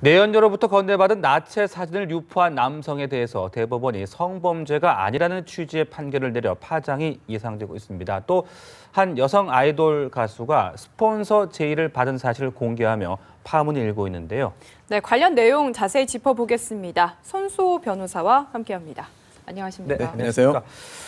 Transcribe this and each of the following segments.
내연녀로부터 건네받은 나체 사진을 유포한 남성에 대해서 대법원이 성범죄가 아니라는 취지의 판결을 내려 파장이 예상되고 있습니다. 또 한 여성 아이돌 가수가 스폰서 제의를 받은 사실을 공개하며 파문이 일고 있는데요. 네, 관련 내용 자세히 짚어보겠습니다. 손수호 변호사와 함께합니다. 안녕하십니까? 네, 안녕하세요.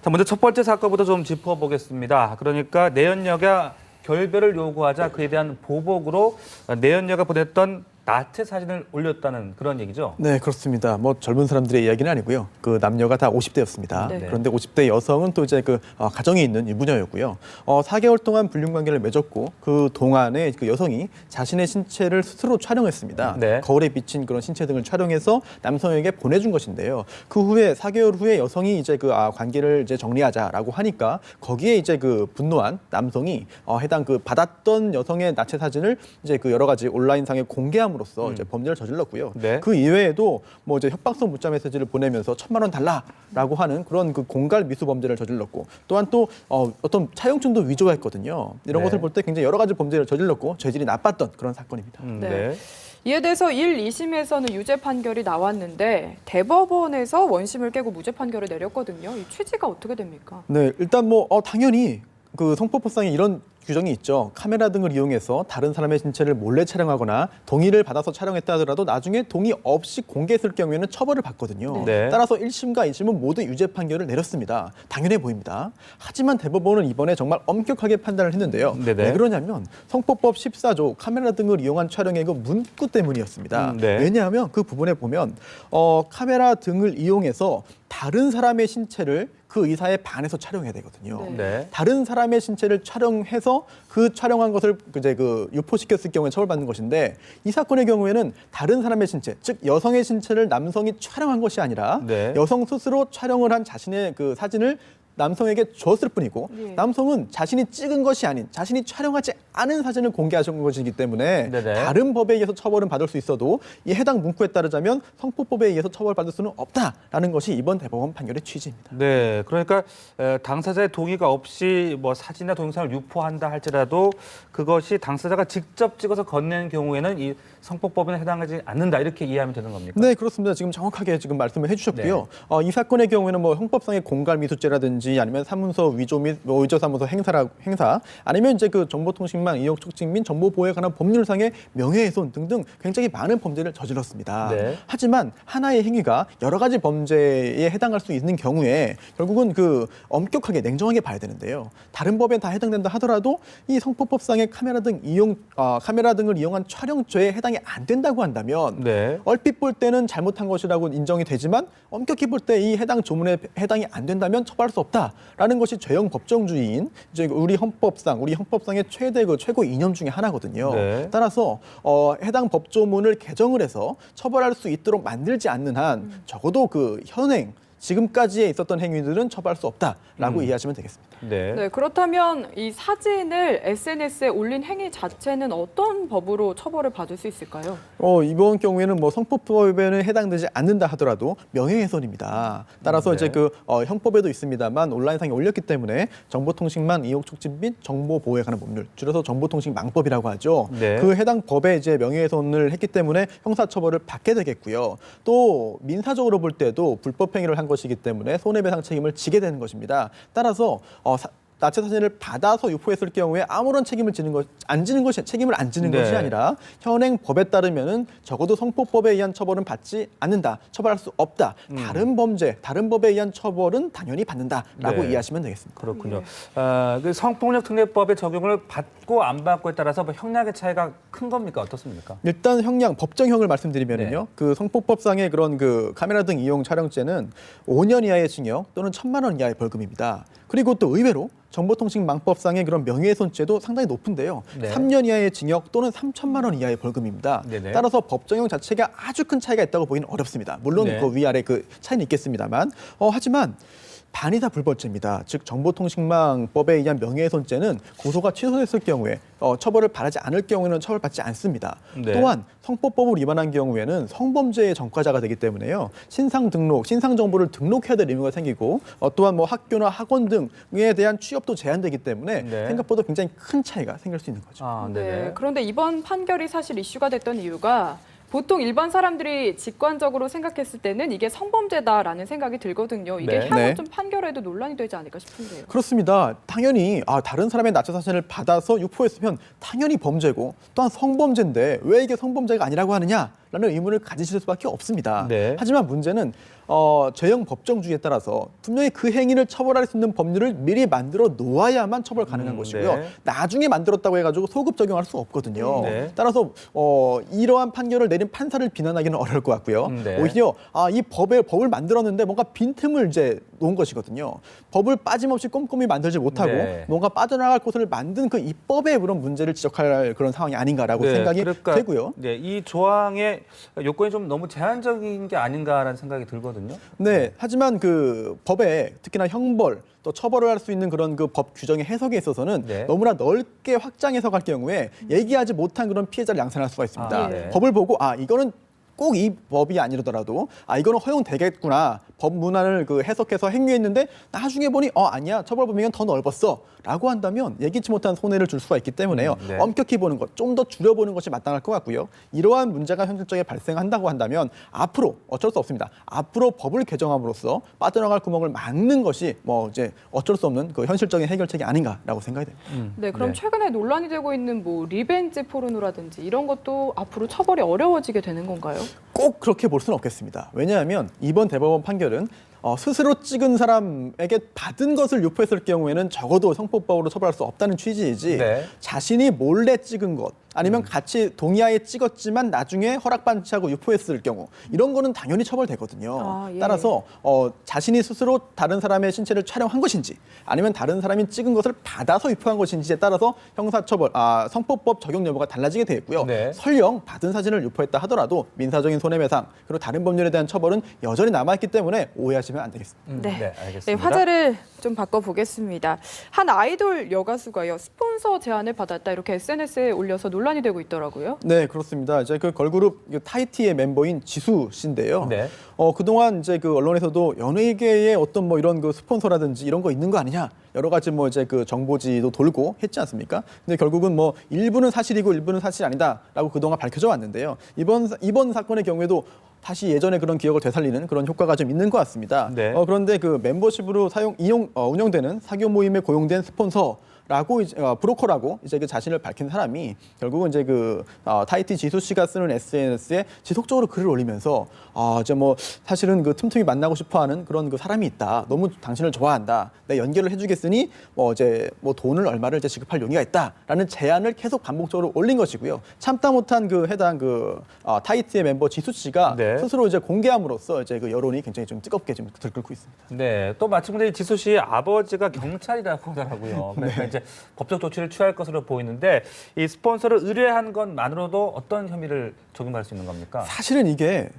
자, 먼저 첫 번째 사건부터 좀 짚어보겠습니다. 그러니까 내연녀가 결별을 요구하자 그에 대한 보복으로 내연녀가 보냈던 나체 사진을 올렸다는 그런 얘기죠? 네, 그렇습니다. 뭐 젊은 사람들의 이야기는 아니고요. 그 남녀가 다 50대였습니다. 네. 그런데 50대 여성은 또 이제 가정에 있는 유부녀였고요. 4개월 동안 불륜 관계를 맺었고 그 동안에 그 여성이 자신의 신체를 스스로 촬영했습니다. 네. 거울에 비친 그런 신체 등을 촬영해서 남성에게 보내준 것인데요. 그 후에 4개월 후에 여성이 이제 관계를 이제 정리하자라고 하니까 거기에 이제 분노한 남성이 해당 받았던 여성의 나체 사진을 이제 여러 가지 온라인상에 공개함으로써 이제 범죄를 저질렀고요. 네. 그 이외에도 뭐 이제 협박성 문자 메시지를 보내면서 1,000만 원 달라라고 하는 그런 공갈 미수 범죄를 저질렀고 또한 또 어떤 차용증도 위조했거든요. 이런 네. 것을 볼 때 굉장히 여러 가지 범죄를 저질렀고 죄질이 나빴던 그런 사건입니다. 네. 이에 대해서 1, 2심에서는 유죄 판결이 나왔는데 대법원에서 원심을 깨고 무죄 판결을 내렸거든요. 이 취지가 어떻게 됩니까? 네, 일단 당연히 성폭법상에 이런 규정이 있죠. 카메라 등을 이용해서 다른 사람의 신체를 몰래 촬영하거나 동의를 받아서 촬영했다 하더라도 나중에 동의 없이 공개했을 경우에는 처벌을 받거든요. 네. 따라서 1심과 2심은 모두 유죄 판결을 내렸습니다. 당연해 보입니다. 하지만 대법원은 이번에 정말 엄격하게 판단을 했는데요. 네네. 왜 그러냐면 성폭법 14조 카메라 등을 이용한 촬영의 그 문구 때문이었습니다. 네. 왜냐하면 그 부분에 보면 카메라 등을 이용해서 다른 사람의 신체를 그 의사에 반해서 촬영해야 되거든요. 네. 네. 다른 사람의 신체를 촬영해서 그 촬영한 것을 이제 유포시켰을 경우에 처벌받는 것인데 이 사건의 경우에는 다른 사람의 신체, 즉 여성의 신체를 남성이 촬영한 것이 아니라 네. 여성 스스로 촬영을 한 자신의 사진을 남성에게 줬을 뿐이고 예. 남성은 자신이 찍은 것이 아닌 자신이 촬영하지 않은 사진을 공개하신 것이기 때문에 네네. 다른 법에 의해서 처벌은 받을 수 있어도 이 해당 문구에 따르자면 성폭법에 의해서 처벌받을 수는 없다라는 것이 이번 대법원 판결의 취지입니다. 네, 그러니까 당사자의 동의가 없이 뭐 사진이나 동영상을 유포한다 할지라도 그것이 당사자가 직접 찍어서 건넨 경우에는 이 성폭법에는 해당하지 않는다 이렇게 이해하면 되는 겁니까? 네, 그렇습니다. 지금 정확하게 말씀을 해주셨고요. 이 사건의 경우에는 형법상의 공갈미수죄라든지 아니면 사문서 위조 및 의조사무소 행사 아니면 이제 정보통신망 이용 촉진 및 정보 보호에 관한 법률상의 명예훼손 등등 굉장히 많은 범죄를 저질렀습니다. 네. 하지만 하나의 행위가 여러 가지 범죄에 해당할 수 있는 경우에 결국은 엄격하게 냉정하게 봐야 되는데요. 다른 법에 다 해당된다 하더라도 이 성폭법상의 카메라 등을 이용한 촬영죄에 해당이 안 된다고 한다면 네. 얼핏 볼 때는 잘못한 것이라고 인정이 되지만 엄격히 볼 때 이 해당 조문에 해당이 안 된다면 처벌할 수 없다라는 것이 죄형 법정주의인 이제 우리 헌법상의 최고 이념 중에 하나거든요. 네. 따라서 해당 법조문을 개정을 해서 처벌할 수 있도록 만들지 않는 한 적어도 현행 지금까지에 있었던 행위들은 처벌할 수 없다라고 이해하시면 되겠습니다. 네. 네, 그렇다면 이 사진을 SNS에 올린 행위 자체는 어떤 법으로 처벌을 받을 수 있을까요? 이번 경우에는 성폭법에는 해당되지 않는다 하더라도 명예훼손입니다. 따라서 네. 이제 형법에도 있습니다만 온라인상에 올렸기 때문에 정보통신망 이용 촉진 및 정보 보호에 관한 법률, 줄여서 정보통신망법이라고 하죠. 네. 그 해당 법에 이제 명예훼손을 했기 때문에 형사처벌을 받게 되겠고요. 또 민사적으로 볼 때도 불법 행위를 한 것이기 때문에 손해배상 책임을 지게 되는 것입니다. 따라서 나체 사진을 받아서 유포했을 경우에 아무런 책임을 안 지는 것이 아니라 현행 법에 따르면은 적어도 성폭법에 의한 처벌은 받지 않는다, 처벌할 수 없다. 다른 법에 의한 처벌은 당연히 받는다라고 네. 이해하시면 되겠습니다. 그렇군요. 성폭력특례법의 적용을 받고 안 받고에 따라서 형량의 차이가 큰 겁니까? 어떻습니까? 일단 법정형을 말씀드리면은요. 성폭법상의 그런 카메라 등 이용 촬영죄는 5년 이하의 징역 또는 1,000만 원 이하의 벌금입니다. 그리고 또 의외로 정보통신망법상의 그런 명예훼손죄도 상당히 높은데요. 네. 3년 이하의 징역 또는 3,000만 원 이하의 벌금입니다. 네네. 따라서 법정형 자체가 아주 큰 차이가 있다고 보기는 어렵습니다. 물론 네. 위아래 차이는 있겠습니다만 하지만 반이 다 불벌죄입니다. 즉 정보통신망법에 의한 명예훼손죄는 고소가 취소됐을 경우에 처벌을 바라지 않을 경우에는 처벌받지 않습니다. 네. 또한 성폭법을 위반한 경우에는 성범죄의 전과자가 되기 때문에요. 신상 정보를 등록해야 될 의무가 생기고 또한 학교나 학원 등에 대한 취업도 제한되기 때문에 네. 생각보다 굉장히 큰 차이가 생길 수 있는 거죠. 아, 네. 네네. 그런데 이번 판결이 사실 이슈가 됐던 이유가 보통 일반 사람들이 직관적으로 생각했을 때는 이게 성범죄다라는 생각이 들거든요. 이게 네. 향후 네. 좀 판결에도 논란이 되지 않을까 싶은데요. 그렇습니다. 당연히 다른 사람의 나체 사진을 받아서 유포했으면 당연히 범죄고 또한 성범죄인데 왜 이게 성범죄가 아니라고 하느냐라는 의문을 가지실 수밖에 없습니다. 네. 하지만 문제는 죄형 법정주의에 따라서 분명히 그 행위를 처벌할 수 있는 법률을 미리 만들어 놓아야만 처벌 가능한 것이고요. 네. 나중에 만들었다고 해가지고 소급 적용할 수 없거든요. 네. 따라서 이러한 판결을 내린 판사를 비난하기는 어려울 것 같고요. 네. 오히려 이 법을 만들었는데 뭔가 빈틈을 이제 놓은 것이거든요. 법을 빠짐없이 꼼꼼히 만들지 못하고 네. 뭔가 빠져나갈 곳을 만든 그 입법의 그런 문제를 지적할 그런 상황이 아닌가라고 생각이 그러니까, 되고요. 네, 이 조항의 요건이 좀 너무 제한적인 게 아닌가라는 생각이 들거든요. 네, 하지만 그 법에 특히나 형벌 또 처벌을 할 수 있는 그런 그 법 규정의 해석에 있어서는 네. 너무나 넓게 확장 해석할 경우에 얘기하지 못한 그런 피해자를 양산할 수가 있습니다. 네. 법을 보고 이거는 꼭 이 법이 아니더라도 이거는 허용되겠구나. 법 문안을 그 해석해서 행위했는데 나중에 보니 아니야 처벌 범위가 더 넓었어라고 한다면 예기치 못한 손해를 줄 수가 있기 때문에요. 네. 엄격히 보는 것, 좀 더 줄여보는 것이 마땅할 것 같고요. 이러한 문제가 현실적에 발생한다고 한다면 앞으로 어쩔 수 없습니다. 앞으로 법을 개정함으로써 빠져나갈 구멍을 막는 것이 뭐 이제 어쩔 수 없는 그 현실적인 해결책이 아닌가라고 생각이 됩니다. 네, 그럼 최근에 논란이 되고 있는 뭐 리벤지 포르노라든지 이런 것도 앞으로 처벌이 어려워지게 되는 건가요? 꼭 그렇게 볼 수는 없겠습니다. 왜냐하면 이번 대법원 판결은 스스로 찍은 사람에게 받은 것을 유포했을 경우에는 적어도 성폭법으로 처벌할 수 없다는 취지이지 네. 자신이 몰래 찍은 것 아니면 같이 동의하에 찍었지만 나중에 허락 반치하고 유포했을 경우 이런 거는 당연히 처벌되거든요. 예. 따라서 자신이 스스로 다른 사람의 신체를 촬영한 것인지 아니면 다른 사람이 찍은 것을 받아서 유포한 것인지에 따라서 형사처벌, 성폭법 적용 여부가 달라지게 되어 있고요. 네. 설령 받은 사진을 유포했다 하더라도 민사적인 손해배상 그리고 다른 법률에 대한 처벌은 여전히 남아있기 때문에 오해하시면 안 되겠습니다. 네. 알겠습니다. 네, 화제를 좀 바꿔보겠습니다. 한 아이돌 여가수가요 스폰서 제안을 받았다 이렇게 SNS에 올려서 논란이 되고 있더라고요. 네, 그렇습니다. 이제 그 걸그룹 타이티의 멤버인 지수 씨인데요. 네. 그동안 이제 그 언론에서도 연예계에 어떤 뭐 이런 그 스폰서라든지 이런 거 있는 거 아니냐 여러 가지 뭐 이제 그 정보지도 돌고 했지 않습니까? 근데 결국은 뭐 일부는 사실이고 일부는 사실이 아니다라고 그동안 밝혀져 왔는데요. 이번 사건의 경우에도 다시 예전의 그런 기억을 되살리는 그런 효과가 좀 있는 것 같습니다. 네. 그런데 그 멤버십으로 운영되는 사교 모임에 고용된 스폰서라고 브로커라고 이제 그 자신을 밝힌 사람이 결국은 이제 그 타이티 지수 씨가 쓰는 SNS에 지속적으로 글을 올리면서 이제 뭐 사실은 그 틈틈이 만나고 싶어하는 그런 그 사람이 있다. 너무 당신을 좋아한다. 내 연결을 해주겠으니 뭐 이제 뭐 돈을 얼마를 이제 지급할 용의가 있다라는 제안을 계속 반복적으로 올린 것이고요. 참다 못한 그 해당 그 타이티의 멤버 지수 씨가 네. 스스로 이제 공개함으로써 이제 그 여론이 굉장히 좀 뜨겁게 좀 들끓고 있습니다. 네, 또 마침내 지수 씨의 아버지가 경찰이라고 하더라고요. 그러니까 이제 법적 조치를 취할 것으로 보이는데 이 스폰서를 의뢰한 것만으로도 어떤 혐의를 적용할 수 있는 겁니까? 사실은 이게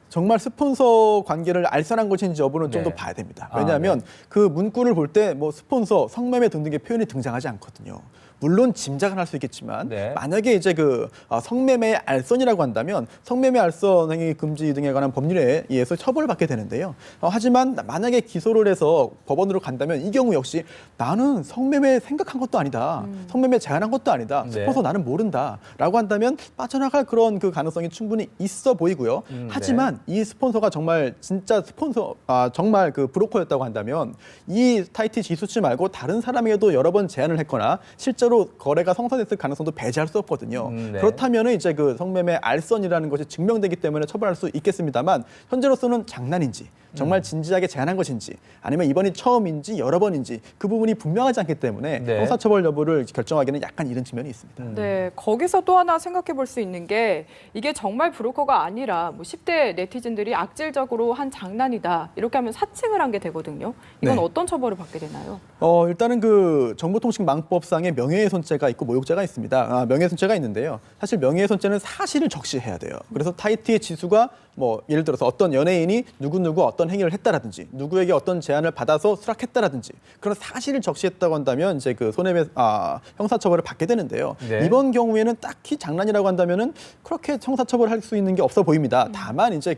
정말 스폰서 관계를 알선한 것인지 여부는 좀 더 네. 봐야 됩니다. 아, 왜냐하면 네. 그 문구를 볼 때 뭐 스폰서, 성매매 등등의 표현이 등장하지 않거든요. 물론 짐작은 할 수 있겠지만 네. 만약에 이제 그 성매매 알선이라고 한다면 성매매 알선 행위 금지 등에 관한 법률에 의해서 처벌을 받게 되는데요. 하지만 만약에 기소를 해서 법원으로 간다면 이 경우 역시 나는 성매매 생각한 것도 아니다. 성매매 제안한 것도 아니다. 네. 스폰서 나는 모른다라고 한다면 빠져나갈 그런 그 가능성이 충분히 있어 보이고요. 하지만 이 스폰서가 정말 진짜 스폰서 정말 그 브로커였다고 한다면 이 타이티 지수 씨 말고 다른 사람에게도 여러 번 제안을 했거나 실제로 거래가 성사됐을 가능성도 배제할 수 없거든요. 네. 그렇다면은 이제 그 성매매 알선이라는 것이 증명되기 때문에 처벌할 수 있겠습니다만 현재로서는 장난인지 정말 진지하게 제안한 것인지 아니면 이번이 처음인지 여러 번인지 그 부분이 분명하지 않기 때문에 네. 형사처벌 여부를 결정하기는 약간 이른 측면이 있습니다. 네, 거기서 또 하나 생각해 볼 수 있는 게 이게 정말 브로커가 아니라 뭐 10대 네티즌들이 악질적으로 한 장난이다 이렇게 하면 사칭을 한 게 되거든요. 이건 네. 어떤 처벌을 받게 되나요? 일단은 그 정보통신망법상의 명예훼손죄가 있고 모욕죄가 있습니다. 명예훼손죄가 있는데요. 사실 명예훼손죄는 사실을 적시해야 돼요. 그래서 타이티의 지수가 뭐 예를 들어서 어떤 연예인이 누구누구 어떤 행위를 했다라든지 누구에게 어떤 제안을 받아서 수락했다라든지 그런 사실을 적시했다고 한다면 이제 그 형사처벌을 받게 되는데요. 네. 이번 경우에는 딱히 장난이라고 한다면은 그렇게 형사처벌할 수 있는 게 없어 보입니다. 다만 이제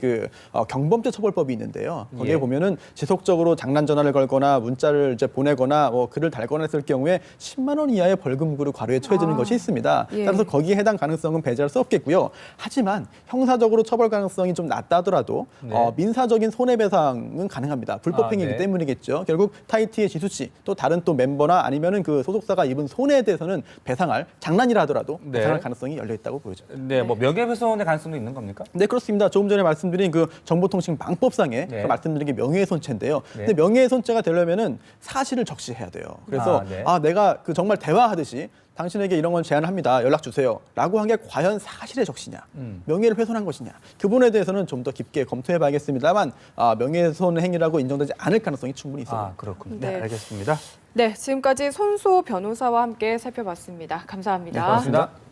경범죄 처벌법이 있는데요. 거기에 예. 보면은 지속적으로 장난 전화를 걸거나 문자를 이제 보내거나 뭐 글을 달거나 했을 경우에 10만 원 이하의 벌금구로 과료에 처해지는 것이 있습니다. 예. 따라서 거기에 해당 가능성은 배제할 수 없겠고요. 하지만 형사적으로 처벌 가능성이 좀 낮다 하더라도 네. 민사적인 손해배상은 가능합니다. 불법행위이기 네. 때문이겠죠. 결국 타이티의 지수 씨 또 다른 또 멤버나 아니면은 그 소속사가 입은 손해에 대해서는 배상할 장난이라 하더라도 네. 배상할 가능성이 열려 있다고 보여져요. 네, 뭐 명예훼손의 가능성도 있는 겁니까? 네, 그렇습니다. 조금 전에 말씀드린 그 정보통신망법상에 네. 말씀드린 게 명예훼손죄인데요. 네. 근데 명예훼손죄가 되려면은 사실을 적시해야 돼요. 그래서 네. 내가 정말 대화하듯이 당신에게 이런 건 제안을 합니다. 연락 주세요.라고 한 게 과연 사실의 적시냐, 명예를 훼손한 것이냐, 그 부분에 대해서는 좀 더 깊게 검토해봐야겠습니다만 명예훼손 행위라고 인정되지 않을 가능성이 충분히 있어요. 그렇군요. 네. 네, 알겠습니다. 네, 지금까지 손수호 변호사와 함께 살펴봤습니다. 감사합니다. 네, 고맙습니다.